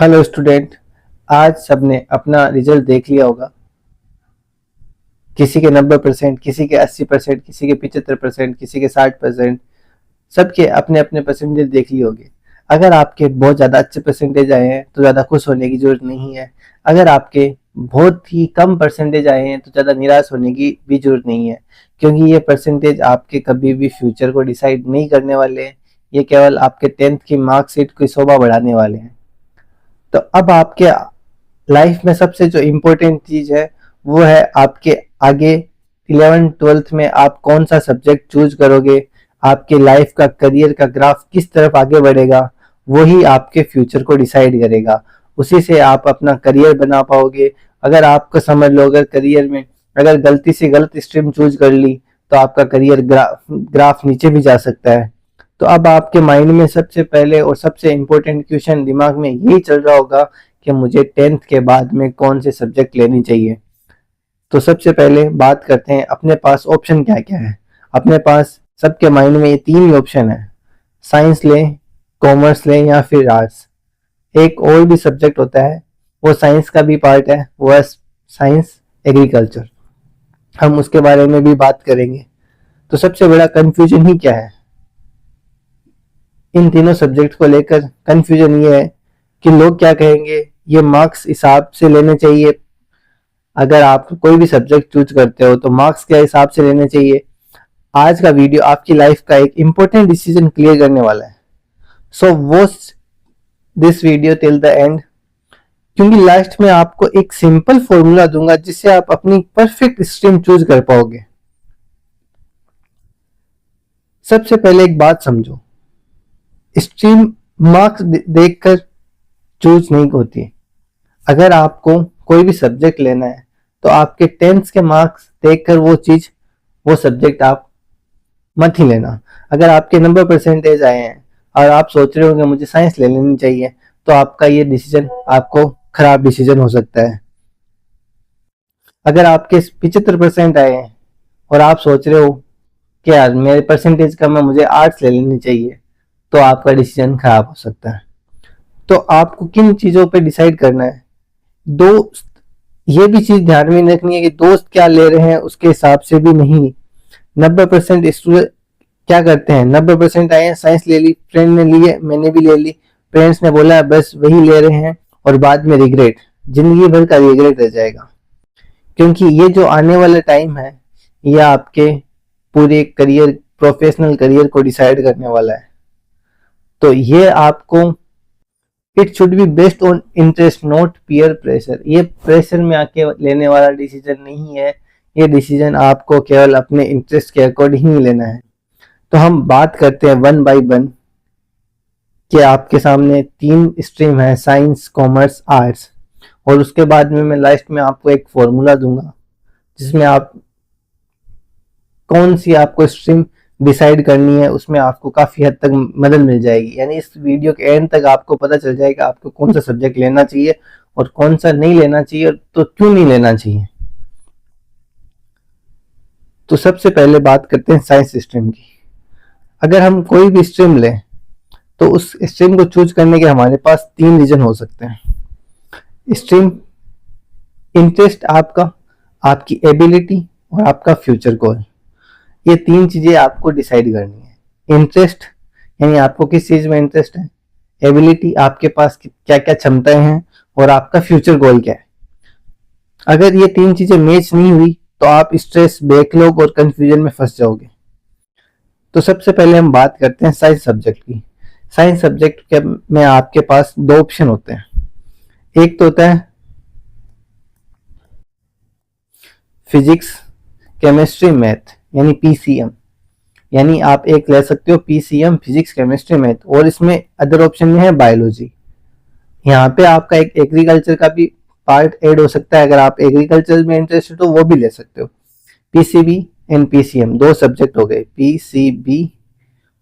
Hello student. आज सबने अपना रिजल्ट देख लिया होगा। किसी के 90%, किसी के 80%, किसी के 75%, किसी के 60%। सबके अपने अपने परसेंटेज देख लिए होंगे। अगर आपके बहुत ज़्यादा अच्छे परसेंटेज आए हैं तो ज़्यादा खुश होने की ज़रूरत नहीं है। अगर आपके बहुत ही कम परसेंटेज आए हैं तो ज़्यादा निराश होने की भी ज़रूरत नहीं है, क्योंकि ये परसेंटेज आपके कभी भी फ्यूचर को डिसाइड नहीं करने वाले हैं। ये केवल आपके 10th की मार्कशीट की शोभा बढ़ाने वाले हैं। तो अब आपके लाइफ में सबसे जो इम्पोर्टेंट चीज है वो है आपके आगे 11th-12th में आप कौन सा सब्जेक्ट चूज करोगे। आपके लाइफ का करियर का ग्राफ किस तरफ आगे बढ़ेगा, वही आपके फ्यूचर को डिसाइड करेगा। उसी से आप अपना करियर बना पाओगे। अगर आपको समझ लो, अगर करियर में अगर गलती से गलत स्ट्रीम चूज कर ली तो आपका करियर ग्राफ नीचे भी जा सकता है। तो अब आपके माइंड में सबसे पहले और सबसे इम्पोर्टेंट क्वेश्चन दिमाग में यही चल रहा होगा कि मुझे 10th के बाद में कौन से सब्जेक्ट लेनी चाहिए। तो सबसे पहले बात करते हैं अपने पास ऑप्शन क्या क्या है। अपने पास सबके माइंड में ये तीन ही ऑप्शन है, साइंस लें, कॉमर्स लें या फिर आर्ट्स। एक और भी सब्जेक्ट होता है, वो साइंस का भी पार्ट है, वो है साइंस एग्रीकल्चर। हम उसके बारे में भी बात करेंगे। तो सबसे बड़ा कंफ्यूजन ही क्या है इन तीनों सब्जेक्ट को लेकर? कंफ्यूजन ये है कि लोग क्या कहेंगे, ये मार्क्स हिसाब से लेने चाहिए। अगर आप कोई भी सब्जेक्ट चूज करते हो तो मार्क्स के हिसाब से लेने चाहिए। आज का वीडियो आपकी लाइफ का एक इंपॉर्टेंट डिसीजन क्लियर करने वाला है। So watch this video till the end, क्योंकि लास्ट में आपको एक सिंपल फॉर्मूला दूंगा जिससे आप अपनी परफेक्ट स्ट्रीम चूज कर पाओगे। सबसे पहले एक बात समझो, स्ट्रीम मार्क्स देखकर चूज नहीं होती। अगर आपको कोई भी सब्जेक्ट लेना है तो आपके 10th के मार्क्स देखकर वो सब्जेक्ट आप मत ही लेना। अगर आपके नंबर परसेंटेज आए हैं और आप सोच रहे हो कि मुझे साइंस ले लेनी चाहिए, तो आपका ये डिसीजन आपको खराब डिसीजन हो सकता है। अगर आपके 75% आए हैं और आप सोच रहे हो कि यार मेरे परसेंटेज कम है, मुझे आर्ट्स ले लेनी चाहिए, तो आपका डिसीजन खराब हो सकता है। तो आपको किन चीजों पे डिसाइड करना है? दोस्त, ये भी चीज ध्यान में रखनी है कि दोस्त क्या ले रहे हैं उसके हिसाब से भी नहीं। 90% स्टूडेंट क्या करते हैं, 90% आए हैं, साइंस ले ली, फ्रेंड ने ली है, मैंने भी ले ली, पेरेंट्स ने बोला है, बस वही ले रहे हैं, और बाद में रिग्रेट, जिंदगी भर का रिग्रेट रह जाएगा। क्योंकि ये जो आने वाला टाइम है, ये आपके पूरे करियर, प्रोफेशनल करियर को डिसाइड करने वाला है। तो ये आपको, it should be based on interest not peer pressure. ये प्रेशर में आके लेने वाला डिसीजन नहीं है। ये डिसीजन आपको केवल अपने इंटरेस्ट के अकॉर्डिंग ही लेना है। तो हम बात करते हैं वन बाय वन कि आपके सामने तीन स्ट्रीम है, साइंस, कॉमर्स, आर्ट्स, और उसके बाद में मैं लास्ट में आपको एक फॉर्मूला दूंगा जिसमें आप कौन सी आपको स्ट्रीम डिसाइड करनी है, उसमें आपको काफी हद तक मदद मिल जाएगी। यानी इस वीडियो के एंड तक आपको पता चल जाएगा आपको कौन सा सब्जेक्ट लेना चाहिए और कौन सा नहीं लेना चाहिए, और तो क्यों नहीं लेना चाहिए। तो सबसे पहले बात करते हैं साइंस स्ट्रीम की। अगर हम कोई भी स्ट्रीम लें तो उस स्ट्रीम को चूज करने के हमारे पास तीन रीजन हो सकते हैं। स्ट्रीम, इंटरेस्ट आपका, आपकी एबिलिटी और आपका फ्यूचर गोल। ये तीन चीजें आपको डिसाइड करनी है। इंटरेस्ट यानी आपको किस चीज में इंटरेस्ट है, एबिलिटी आपके पास क्या क्या क्षमताएं हैं, और आपका फ्यूचर गोल क्या है। अगर ये तीन चीजें मैच नहीं हुई तो आप स्ट्रेस, बैकलॉग और कंफ्यूजन में फंस जाओगे। तो सबसे पहले हम बात करते हैं साइंस सब्जेक्ट की। साइंस सब्जेक्ट के में आपके पास दो ऑप्शन होते हैं। एक तो होता है फिजिक्स, केमिस्ट्री, मैथ, यानी पीसीएम। यानी आप एक ले सकते हो पीसीएम, फिजिक्स, केमिस्ट्री, मैथ, और इसमें अदर ऑप्शन में है बायोलॉजी। यहाँ पे आपका एक एग्रीकल्चर का भी पार्ट ऐड हो सकता है। अगर आप एग्रीकल्चर में इंटरेस्टेड हो वो भी ले सकते हो। पीसीबी एंड पीसीएम दो सब्जेक्ट हो गए, पीसीबी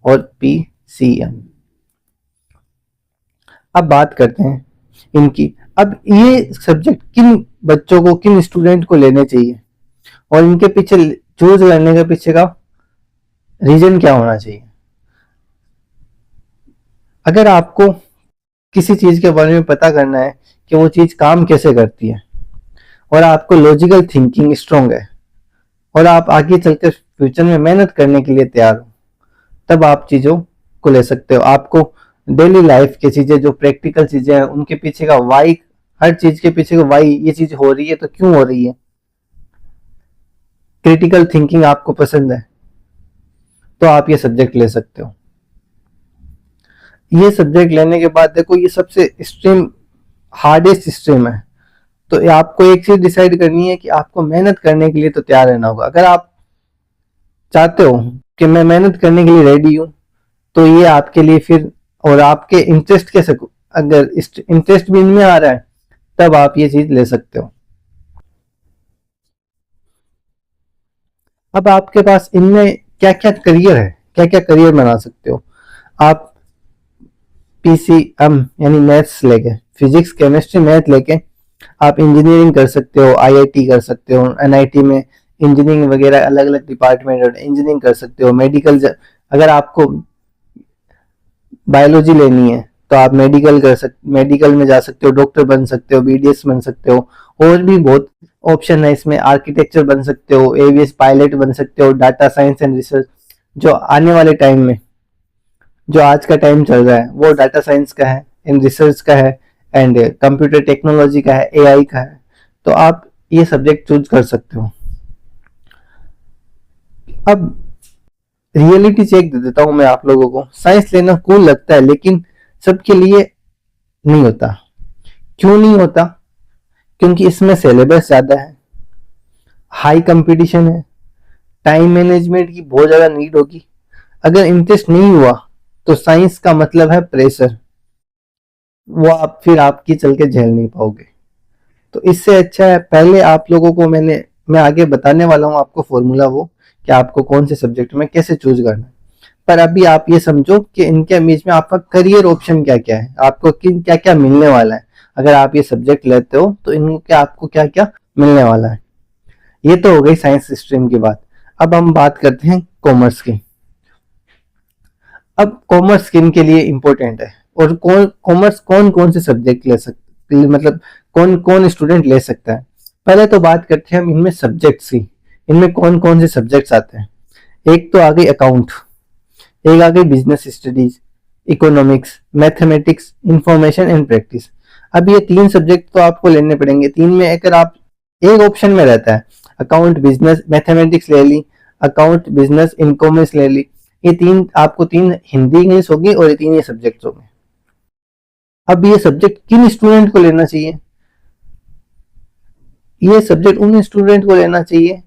और पीसीएम। अब बात करते हैं इनकी। अब ये सब्जेक्ट किन बच्चों को, किन स्टूडेंट को लेने चाहिए, और इनके पीछे चूज करने के पीछे का रीजन क्या होना चाहिए। अगर आपको किसी चीज के बारे में पता करना है कि वो चीज काम कैसे करती है, और आपको लॉजिकल थिंकिंग स्ट्रांग है, और आप आगे चलकर फ्यूचर में मेहनत करने के लिए तैयार हो, तब आप चीजों को ले सकते हो। आपको डेली लाइफ की चीजें, जो प्रैक्टिकल चीजें हैं, उनके पीछे का वाई, हर चीज के पीछे का वाई, ये चीज हो रही है तो क्यों हो रही है, क्रिटिकल थिंकिंग आपको पसंद है, तो आप ये सब्जेक्ट ले सकते हो। ये सब्जेक्ट लेने के बाद देखो, ये सबसे स्ट्रीम हार्डेस्ट स्ट्रीम है, तो आपको एक चीज डिसाइड करनी है कि आपको मेहनत करने के लिए तो तैयार रहना होगा। अगर आप चाहते हो कि मैं मेहनत करने के लिए रेडी हूं, तो ये आपके लिए फिर, और आपके इंटरेस्ट के सकूं, अगर इंटरेस्ट भी इनमें आ रहा है, तब आप ये चीज ले सकते हो। अब आपके पास इनमें क्या क्या करियर है, क्या क्या करियर बना सकते हो आप। पीसीएम यानी मैथ्स लेके, फिजिक्स केमिस्ट्री मैथ लेके आप इंजीनियरिंग कर सकते हो, आईआईटी कर सकते हो, एनआईटी में इंजीनियरिंग वगैरह अलग अलग डिपार्टमेंट इंजीनियरिंग कर सकते हो। मेडिकल, अगर आपको बायोलॉजी लेनी है तो आप मेडिकल में जा सकते हो, डॉक्टर बन सकते हो, बीडीएस बन सकते हो, और भी बहुत ऑप्शन है इसमें। आर्किटेक्चर बन सकते हो, एवीएस पायलट बन सकते हो, डाटा साइंस एंड रिसर्च, जो आने वाले टाइम में, जो आज का टाइम चल रहा है, वो डाटा साइंस का है, एंड रिसर्च का है, एंड कंप्यूटर टेक्नोलॉजी का है, एआई का है, तो आप ये सब्जेक्ट चूज कर सकते हो। अब रियलिटी चेक दे देता हूं मैं आप लोगों को। साइंस लेना कूल लगता है, लेकिन सबके लिए नहीं होता। क्यों नहीं होता? क्योंकि इसमें सिलेबस ज्यादा है, हाई कंपटीशन है, टाइम मैनेजमेंट की बहुत ज्यादा नीड होगी। अगर इंटरेस्ट नहीं हुआ तो साइंस का मतलब है प्रेशर, वो आप फिर आपकी चल के झेल नहीं पाओगे। तो इससे अच्छा है, पहले आप लोगों को मैं आगे बताने वाला हूँ आपको फॉर्मूला, वो कि आपको कौन से सब्जेक्ट में कैसे चूज करना है। पर अभी आप ये समझो कि इनके बीच में आपका करियर ऑप्शन क्या क्या है, आपको किन क्या क्या मिलने वाला है। अगर आप ये सब्जेक्ट लेते हो तो इनके आपको क्या क्या मिलने वाला है। ये तो हो गई साइंस स्ट्रीम की बात। अब हम बात करते हैं कॉमर्स की। अब कॉमर्स किन के लिए इंपॉर्टेंट है, और कॉमर्स कौन कौन से सब्जेक्ट ले सकते, मतलब कौन कौन स्टूडेंट ले सकता है। पहले तो बात करते हैं हम इनमें सब्जेक्ट्स की, इनमें कौन कौन से सब्जेक्ट्स आते हैं। एक तो आ गई अकाउंट, एक आ गई business studies, economics, mathematics, information and practice. अब ये तीन सब्जेक्ट तो आपको लेने पड़ेंगे। तीन में अगर आप एक ऑप्शन में रहता है, अकाउंट बिजनेस मैथमेटिक्स ले ली, अकाउंट बिजनेस इनकॉमर्स ले ली, ये तीन आपको, तीन हिंदी इंग्लिश होगी और ये तीन ये सब्जेक्ट होंगे। अब ये सब्जेक्ट किन स्टूडेंट को लेना चाहिए? ये सब्जेक्ट उन स्टूडेंट को लेना चाहिए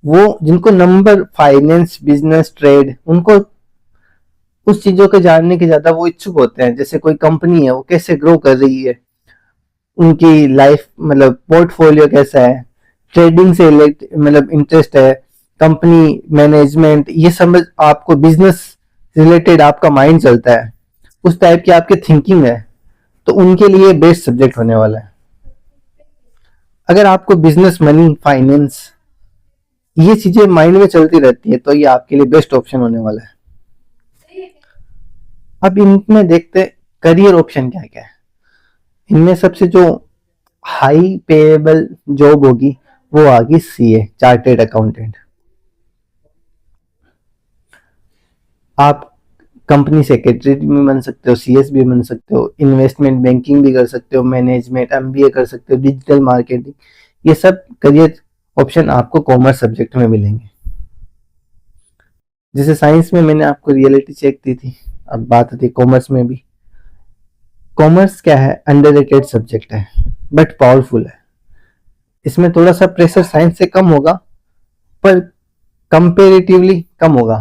वो जिनको नंबर, फाइनेंस, बिजनेस, ट्रेड, उनको उस चीजों के जानने के ज्यादा वो इच्छुक होते हैं। जैसे कोई कंपनी है, वो कैसे ग्रो कर रही है, उनकी लाइफ मतलब पोर्टफोलियो कैसा है, ट्रेडिंग से मतलब इंटरेस्ट है, कंपनी मैनेजमेंट, ये समझ, आपको बिजनेस रिलेटेड आपका माइंड चलता है, उस टाइप की आपकी थिंकिंग है, तो उनके लिए बेस्ट सब्जेक्ट होने वाला है। अगर आपको बिजनेस, मनी, फाइनेंस, ये चीजें माइंड में चलती रहती है, तो ये आपके लिए बेस्ट ऑप्शन होने वाला है। अब इनमें देखते करियर ऑप्शन क्या क्या है। इनमें सबसे जो हाई पेएबल जॉब होगी वो आ गई सीए, चार्टेड अकाउंटेंट। आप कंपनी सेक्रेटरी भी बन सकते हो, सीएस भी बन सकते हो, इन्वेस्टमेंट बैंकिंग भी कर सकते हो, मैनेजमेंट, एमबीए कर सकते हो, डिजिटल मार्केटिंग, ये सब करियर ऑप्शन आपको कॉमर्स सब्जेक्ट में मिलेंगे। जैसे साइंस में मैंने आपको रियलिटी चेक दी थी, अब बात आती है कॉमर्स में भी। कॉमर्स क्या है, अंडररेटेड सब्जेक्ट है बट पावरफुल है। इसमें थोड़ा सा प्रेशर साइंस से कम होगा, पर कंपेरेटिवली कम होगा,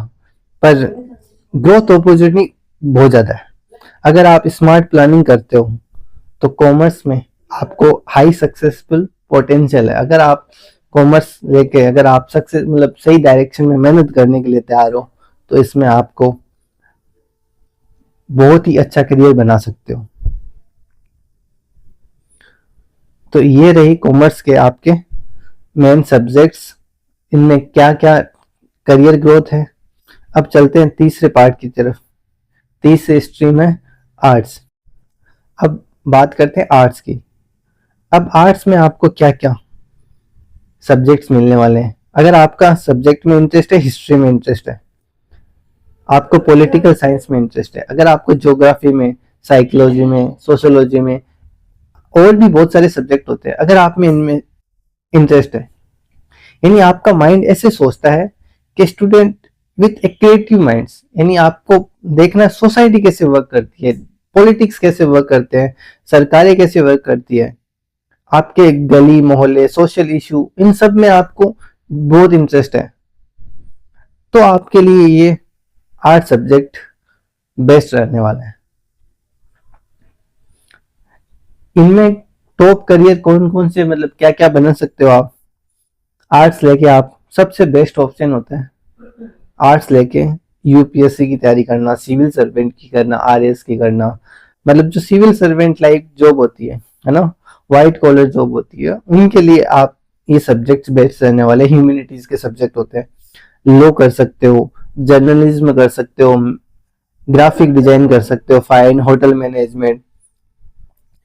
पर ग्रोथ अपॉर्चुनिटी बहुत ज्यादा है। अगर आप स्मार्ट प्लानिंग करते हो तो कॉमर्स में आपको हाई सक्सेसफुल पोटेंशियल है। अगर आप कॉमर्स लेके, अगर आप सक्सेस मतलब सही डायरेक्शन में मेहनत करने के लिए तैयार हो, तो इसमें आपको बहुत ही अच्छा करियर बना सकते हो। तो ये रही कॉमर्स के आपके मेन सब्जेक्ट्स, इनमें क्या क्या करियर ग्रोथ है। अब चलते हैं तीसरे पार्ट की तरफ। तीसरी स्ट्रीम है आर्ट्स। अब बात करते हैं आर्ट्स की। अब आर्ट्स में आपको क्या क्या सब्जेक्ट्स मिलने वाले हैं। अगर आपका सब्जेक्ट में इंटरेस्ट है, हिस्ट्री में इंटरेस्ट है, आपको पॉलिटिकल साइंस में इंटरेस्ट है, अगर आपको ज्योग्राफी में, साइकोलॉजी में, सोशियोलॉजी में, और भी बहुत सारे सब्जेक्ट होते हैं, अगर आप में इनमें इंटरेस्ट है, यानी आपका माइंड ऐसे सोचता है कि student with a creative minds, यानी आपको देखना है सोसाइटी कैसे वर्क करती है, पॉलिटिक्स कैसे वर्क करते हैं, सरकारें कैसे वर्क करती है, आपके गली मोहल्ले, सोशल इशू, इन सब में आपको बहुत इंटरेस्ट है, तो आपके लिए ये आर्ट सब्जेक्ट बेस्ट रहने वाला है। इनमें टॉप करियर कौन कौन से, मतलब क्या क्या बना सकते हो आप आर्ट्स लेके। आप सबसे बेस्ट ऑप्शन होता है आर्ट्स लेके यूपीएससी की तैयारी करना, सिविल सर्वेंट की करना, आरएस की करना, मतलब जो सिविल सर्वेंट लाइक जॉब होती है ना, व्हाइट कॉलर जॉब होती है, उनके लिए आप ये सब्जेक्ट्स बेस्ट रहने वाले। ह्यूमैनिटीज के सब्जेक्ट होते हैं, लॉ कर सकते हो, जर्नलिज्म कर सकते हो, ग्राफिक डिजाइन कर सकते हो, फाइन, होटल मैनेजमेंट,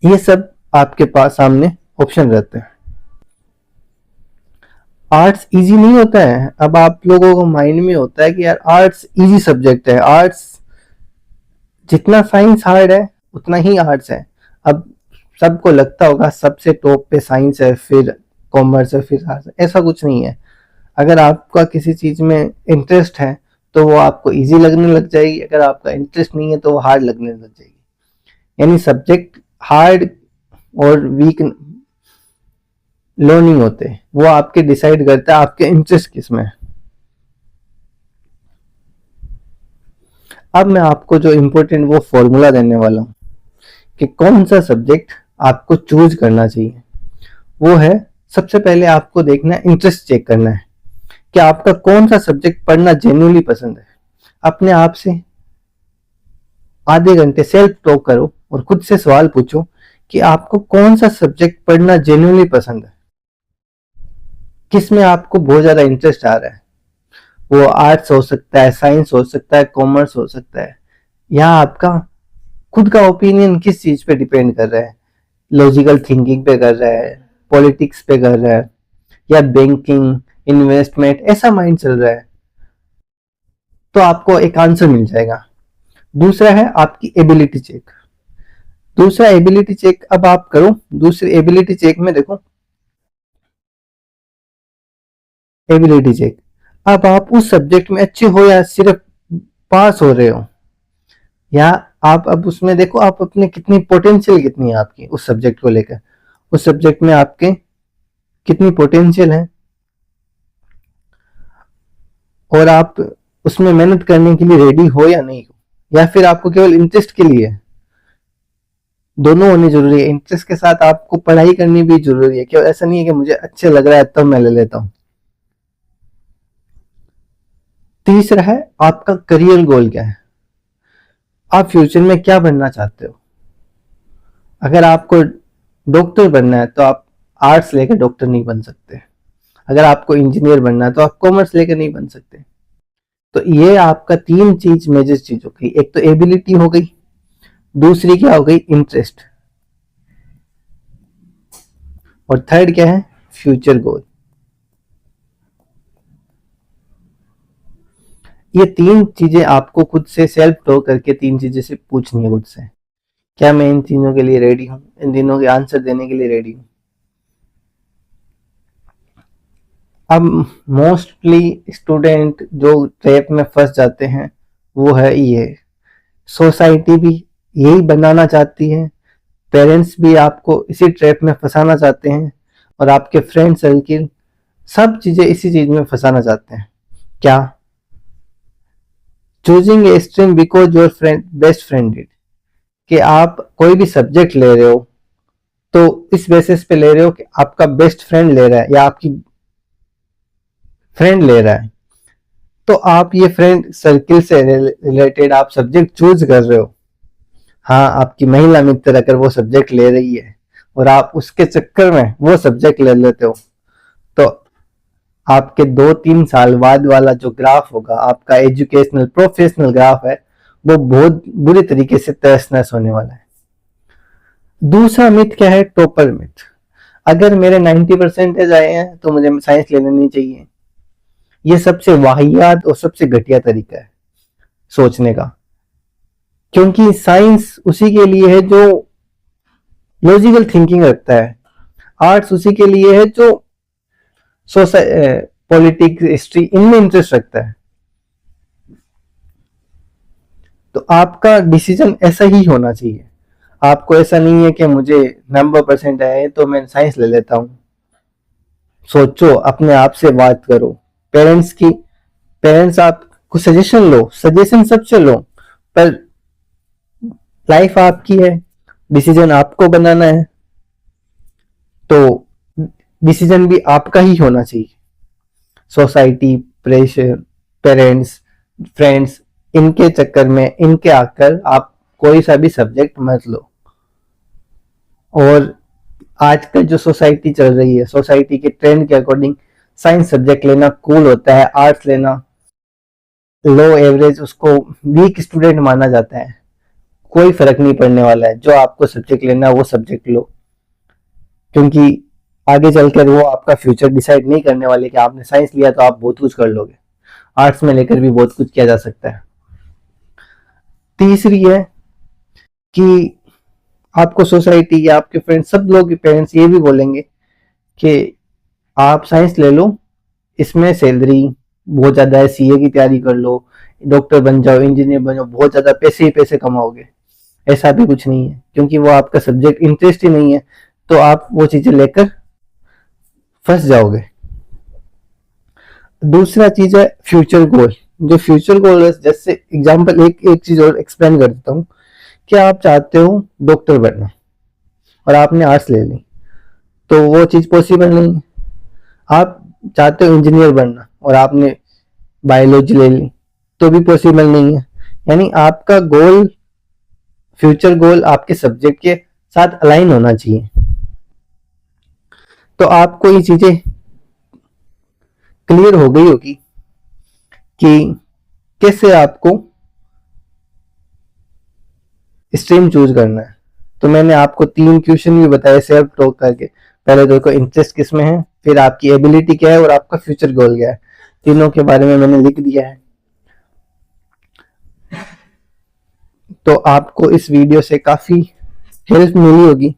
ये सब आपके पास सामने ऑप्शन रहते हैं। आर्ट्स इजी नहीं होता है। अब आप लोगों को माइंड में होता है कि यार आर्ट्स इजी सब्जेक्ट है, आर्ट्स जितना साइंस हार्ड है उतना ही आर्ट्स है। अब सबको लगता होगा सबसे टॉप पे साइंस है, फिर कॉमर्स है, फिर आर्ट्स है, ऐसा कुछ नहीं है। अगर आपका किसी चीज में इंटरेस्ट है तो वो आपको इजी लगने लग जाएगी, अगर आपका इंटरेस्ट नहीं है तो वो हार्ड लगने लग जाएगी। यानी सब्जेक्ट हार्ड और वीक लो नहीं होते, वो आपके डिसाइड करता है आपके इंटरेस्ट किस में। अब मैं आपको जो इम्पोर्टेंट वो फॉर्मूला देने वाला हूं कि कौन सा सब्जेक्ट आपको चूज करना चाहिए। वो है, सबसे पहले आपको देखना है, इंटरेस्ट चेक करना है कि आपका कौन सा सब्जेक्ट पढ़ना जेन्युइनली पसंद है। अपने आप से आधे घंटे सेल्फ टॉक करो और खुद से सवाल पूछो कि आपको कौन सा सब्जेक्ट पढ़ना जेन्युइनली पसंद है, किस में आपको बहुत ज्यादा इंटरेस्ट आ रहा है। वो आर्ट्स हो सकता है, साइंस हो सकता है, कॉमर्स हो सकता है। यहाँ आपका खुद का ओपिनियन किस चीज पे डिपेंड कर रहा है, लॉजिकल थिंकिंग पे कर रहा है, पॉलिटिक्स पे कर रहा है, या बैंकिंग, इन्वेस्टमेंट, ऐसा माइंड चल रहा है, तो आपको एक आंसर मिल जाएगा। दूसरा है आपकी एबिलिटी चेक। दूसरा एबिलिटी चेक अब आप करो। दूसरी एबिलिटी चेक में देखो, एबिलिटी चेक, अब आप उस सब्जेक्ट में अच्छे हो या सिर्फ पास हो रहे हो, या आप अब उसमें देखो आप अपने कितनी पोटेंशियल कितनी है आपकी उस सब्जेक्ट को लेकर, उस सब्जेक्ट में आपके कितनी पोटेंशियल है, और आप उसमें मेहनत करने के लिए रेडी हो या नहीं हो, या फिर आपको केवल इंटरेस्ट के लिए है। दोनों होने जरूरी है। इंटरेस्ट के साथ आपको पढ़ाई करनी भी जरूरी है, केवल ऐसा नहीं है कि मुझे अच्छे लग रहा है तब मैं ले लेता हूं। तीसरा है आपका करियर गोल क्या है, आप फ्यूचर में क्या बनना चाहते हो। अगर आपको डॉक्टर बनना है तो आप आर्ट्स लेकर डॉक्टर नहीं बन सकते, अगर आपको इंजीनियर बनना है तो आप कॉमर्स लेकर नहीं बन सकते। तो ये आपका तीन चीज मेजर चीज हो गई, एक तो एबिलिटी हो गई, दूसरी क्या हो गई, इंटरेस्ट, और थर्ड क्या है, फ्यूचर गोल। ये तीन चीजें आपको खुद से सेल्फ टॉक करके तीन चीजें से पूछनी है खुद से, क्या मैं इन तीनों के लिए रेडी हूं, इन तीनों के आंसर देने के लिए रेडी हूं। अब मोस्टली स्टूडेंट जो ट्रैप में फंस जाते हैं वो है ये, सोसाइटी भी यही बनाना चाहती है, पेरेंट्स भी आपको इसी ट्रैप में फंसाना चाहते हैं, और आपके फ्रेंड सर्किल सब चीजें इसी चीज में फंसाना चाहते हैं। क्या, choosing a stream because your friend best friend did, कि आप कोई भी सब्जेक्ट ले रहे हो तो इस बेसिस पे ले रहे हो कि आपका बेस्ट फ्रेंड ले रहा है या आपकी फ्रेंड ले रहा है, तो आप ये फ्रेंड सर्किल से रिलेटेड आप सब्जेक्ट चूज कर रहे हो। हाँ, आपकी महिला मित्र अगर वो सब्जेक्ट ले रही है और आप उसके चक्कर में वो सब्जेक्ट ले लेते हो, तो आपके 2-3 साल बाद वाला जो ग्राफ होगा, आपका एजुकेशनल प्रोफेशनल ग्राफ है, वो बहुत बुरी तरीके से तहस नहस होने वाला है। दूसरा मिथ क्या है, टॉपर मिथ। अगर मेरे 90% आए हैं तो मुझे साइंस लेना नहीं चाहिए। ये सबसे वाहियात और सबसे घटिया तरीका है सोचने का, क्योंकि साइंस उसी के लिए है जो लॉजिकल थिंकिंग रखता है, आर्ट्स उसी के लिए है जो पॉलिटिक्स, हिस्ट्री, इनमें इंटरेस्ट रखता है। तो आपका डिसीजन ऐसा ही होना चाहिए। आपको ऐसा नहीं है कि मुझे 90% आए तो मैं साइंस ले लेता हूँ। सोचो, अपने आप से बात करो, पेरेंट्स आपको सजेशन लो, सजेशन सबसे लो, पर लाइफ आपकी है, डिसीजन आपको बनाना है, तो डिसीजन भी आपका ही होना चाहिए। सोसाइटी, प्रेशर, पेरेंट्स, फ्रेंड्स, इनके चक्कर में, इनके आकर आप कोई सा भी सब्जेक्ट मत लो। और आजकल जो सोसाइटी चल रही है, सोसाइटी के ट्रेंड के अकॉर्डिंग साइंस सब्जेक्ट लेना कूल होता है, आर्ट्स लेना लो एवरेज, उसको वीक स्टूडेंट माना जाता है। कोई फर्क नहीं पड़ने वाला है, जो आपको सब्जेक्ट लेना है वो सब्जेक्ट लो, क्योंकि आगे चलकर वो आपका फ्यूचर डिसाइड नहीं करने वाले कि आपने साइंस लिया तो आप बहुत कुछ कर लोगे। आर्ट्स में लेकर भी बहुत कुछ किया जा सकता है। तीसरी है कि आपको सोसाइटी या आपके फ्रेंड्स, सब लोग, पेरेंट्स ये भी बोलेंगे कि आप साइंस ले लो, इसमें सैलरी बहुत ज्यादा है, सीए की तैयारी कर लो, डॉक्टर बन जाओ, इंजीनियर बन जाओ, बहुत ज्यादा पैसे ही पैसे कमाओगे। ऐसा भी कुछ नहीं है, क्योंकि वो आपका सब्जेक्ट इंटरेस्ट ही नहीं है, तो आप वो चीजें लेकर फंस जाओगे। दूसरा चीज है फ्यूचर गोल। जो फ्यूचर गोल है, जैसे एग्जांपल एक एक चीज और एक्सप्लेन कर देता हूँ कि आप चाहते हो डॉक्टर बनना और आपने आर्ट्स ले ली, तो वो चीज पॉसिबल नहीं है। आप चाहते हो इंजीनियर बनना और आपने बायोलॉजी ले ली, तो भी पॉसिबल नहीं है। यानी आपका गोल, फ्यूचर गोल आपके सब्जेक्ट के साथ अलाइन होना चाहिए। तो आपको ये चीजें क्लियर हो गई होगी कि कैसे आपको स्ट्रीम चूज करना है। तो मैंने आपको 3 क्वेश्चन भी बताए सेल्फ टॉक करके। पहले देखो इंटरेस्ट किस में है, फिर आपकी एबिलिटी क्या है और आपका फ्यूचर गोल क्या है। तीनों के बारे में मैंने लिख दिया है। तो आपको इस वीडियो से काफी हेल्प मिली होगी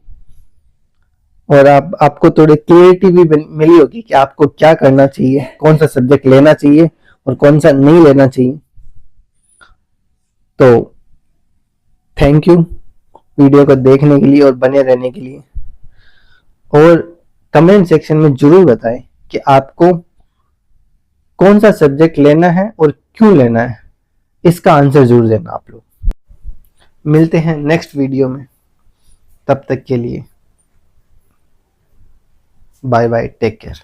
और आपको थोड़ी क्लियरिटी भी मिली होगी कि आपको क्या करना चाहिए, कौन सा सब्जेक्ट लेना चाहिए और कौन सा नहीं लेना चाहिए। तो थैंक यू वीडियो को देखने के लिए और बने रहने के लिए। और कमेंट सेक्शन में जरूर बताएं कि आपको कौन सा सब्जेक्ट लेना है और क्यों लेना है। इसका आंसर जरूर देना आप लोग। मिलते हैं नेक्स्ट वीडियो में, तब तक के लिए बाय बाय, टेक केयर।